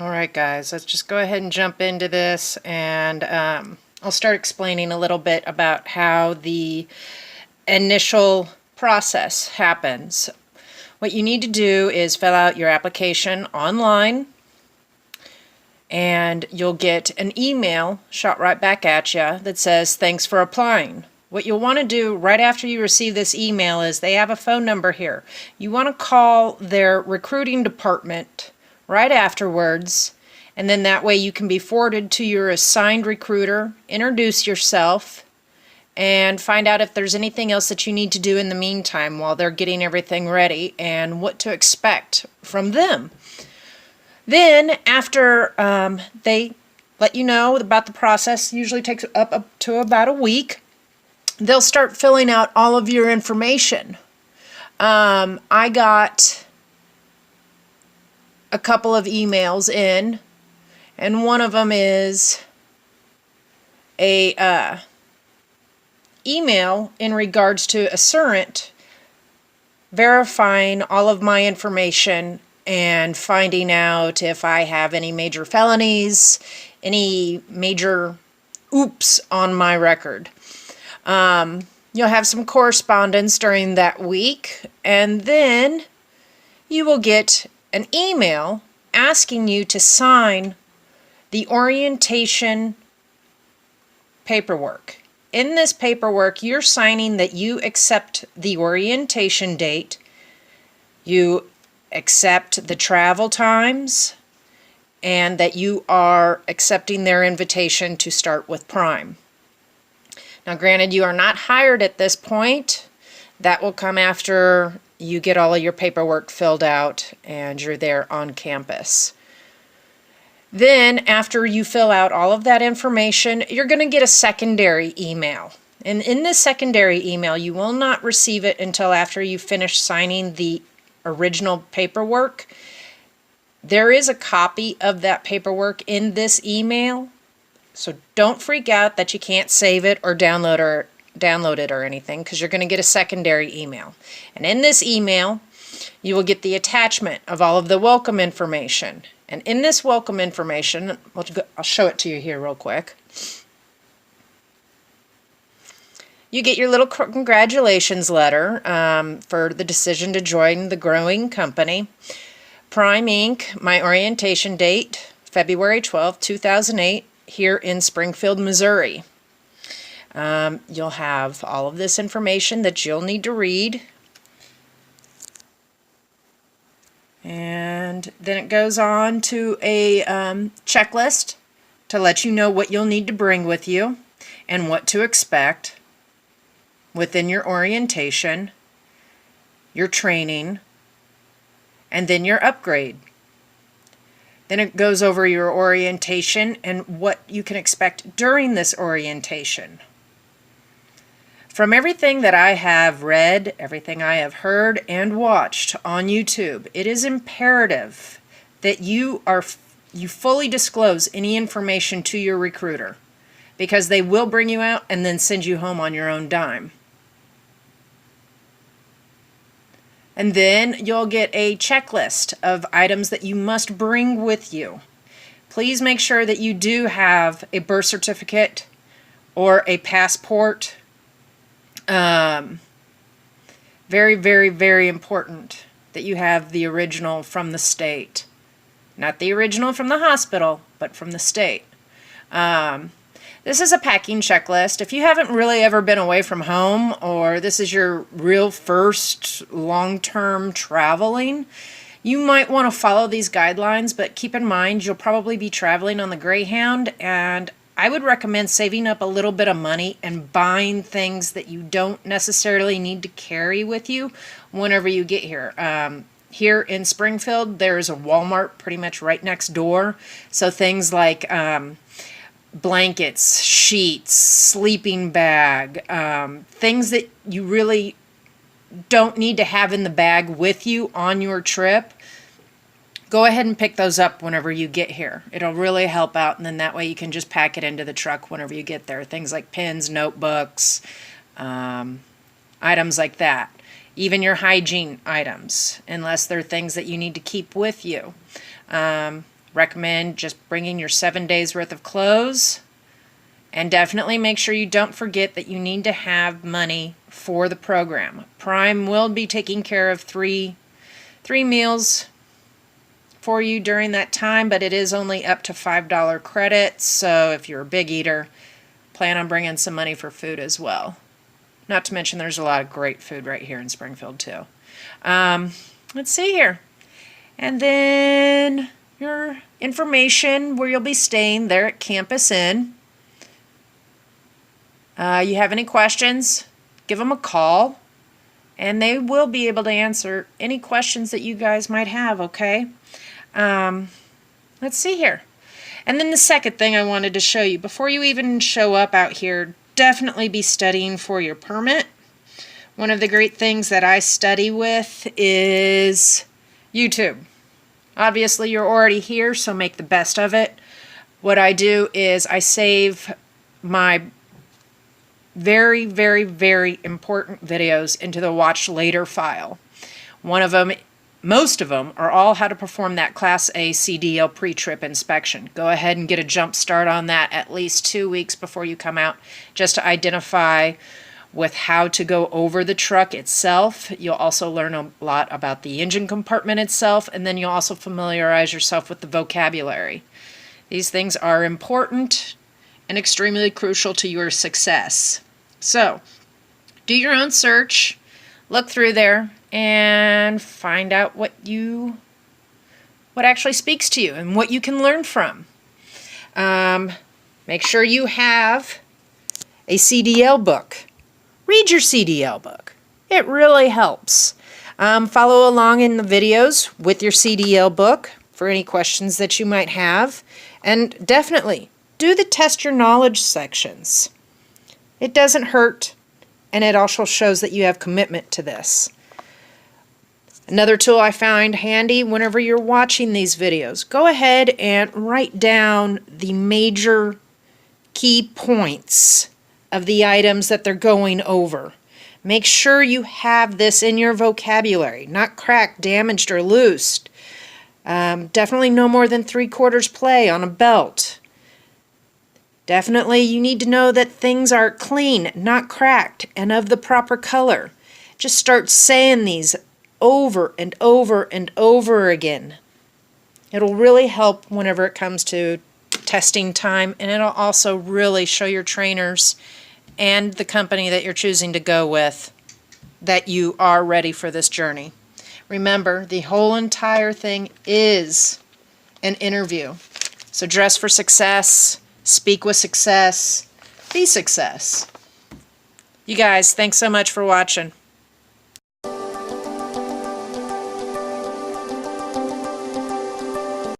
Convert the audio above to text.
Alright guys, let's just go ahead and jump into this, and I'll start explaining a little bit about how the initial process happens. What you need to do is fill out your application online, and you'll get an email shot right back at you that says thanks for applying. What you'll want to do right after you receive this email is they have a phone number here. You want to call their recruiting department right afterwards, and then that way you can be forwarded to your assigned recruiter, introduce yourself, and find out if there's anything else that you need to do in the meantime while they're getting everything ready and what to expect from them. Then after they let you know about the process, usually takes up to about a week, they'll start filling out all of your information. I got a couple of emails in, and one of them is a email in regards to Assurant verifying all of my information and finding out if I have any major felonies, any major oops on my record. You'll have some correspondence during that week, and then you will get an email asking you to sign the orientation paperwork. In this paperwork, you're signing that you accept the orientation date, you accept the travel times, and that you are accepting their invitation to start with Prime. Now, granted, you are not hired at this point. That will come after you get all of your paperwork filled out and you're there on campus. Then, after you fill out all of that information, you're going to get a secondary email. And in this secondary email, you will not receive it until after you finish signing the original paperwork. There is a copy of that paperwork in this email, so don't freak out that you can't save it or download it or anything, because you're going to get a secondary email. And in this email, you will get the attachment of all of the welcome information. And in this welcome information, I'll show it to you here real quick. You get your little congratulations letter for the decision to join the growing company. Prime Inc., my orientation date, February 12, 2008, here in Springfield, Missouri. You'll have all of this information that you'll need to read. And then it goes on to a checklist to let you know what you'll need to bring with you and what to expect within your orientation, your training, and then your upgrade. Then it goes over your orientation and what you can expect during this orientation. From everything that I have read, everything I have heard and watched on YouTube, it is imperative that you fully disclose any information to your recruiter, because they will bring you out and then send you home on your own dime. And then you'll get a checklist of items that you must bring with you. Please make sure that you do have a birth certificate or a passport. Very, very, very important that you have the original from the state. Not the original from the hospital, but from the state. This is a packing checklist. If you haven't really ever been away from home, or this is your real first long-term traveling, you might want to follow these guidelines, but keep in mind you'll probably be traveling on the Greyhound, and I would recommend saving up a little bit of money and buying things that you don't necessarily need to carry with you whenever you get here. Here in Springfield, there's a Walmart pretty much right next door, so things like blankets, sheets, sleeping bag, things that you really don't need to have in the bag with you on your trip, go ahead and pick those up whenever you get here. It'll really help out, and then that way you can just pack it into the truck whenever you get there. Things like pens, notebooks, items like that. Even your hygiene items, unless they're things that you need to keep with you. recommend just bringing your 7 days worth of clothes. And definitely make sure you don't forget that you need to have money for the program. Prime will be taking care of three meals for you during that time, but it is only up to $5 credits. So if you're a big eater, plan on bringing some money for food as well. Not to mention there's a lot of great food right here in Springfield too. Let's see here. And then your information where you'll be staying there at Campus Inn. You have any questions, give them a call, and they will be able to answer any questions that you guys might have, okay? Let's see here. And then the second thing I wanted to show you, before you even show up out here, definitely be studying for your permit. One of the great things that I study with is YouTube. Obviously, you're already here, so make the best of it. What I do is I save my very, very, very important videos into the watch later file. One of them, most of them, are all how to perform that Class A CDL pre-trip inspection. Go ahead and get a jump start on that at least 2 weeks before you come out, just to identify with how to go over the truck itself. You'll also learn a lot about the engine compartment itself, and then you'll also familiarize yourself with the vocabulary. These things are important and extremely crucial to your success. So, do your own search, look through there, and find out what actually speaks to you and what you can learn from. Make sure you have a CDL book. Read your CDL book. It really helps. Follow along in the videos with your CDL book for any questions that you might have. And definitely do the test your knowledge sections. It doesn't hurt, and it also shows that you have commitment to this. Another tool I find handy whenever you're watching these videos, go ahead and write down the major key points of the items that they're going over. Make sure you have this in your vocabulary, not cracked, damaged, or loosed. Definitely no more than 3/4 play on a belt. Definitely you need to know that things are clean, not cracked, and of the proper color. Just start saying these over and over and over again. It'll really help whenever it comes to testing time, and it'll also really show your trainers and the company that you're choosing to go with that you are ready for this journey. Remember, the whole entire thing is an interview. So dress for success, speak with success, be success. You guys, thanks so much for watching.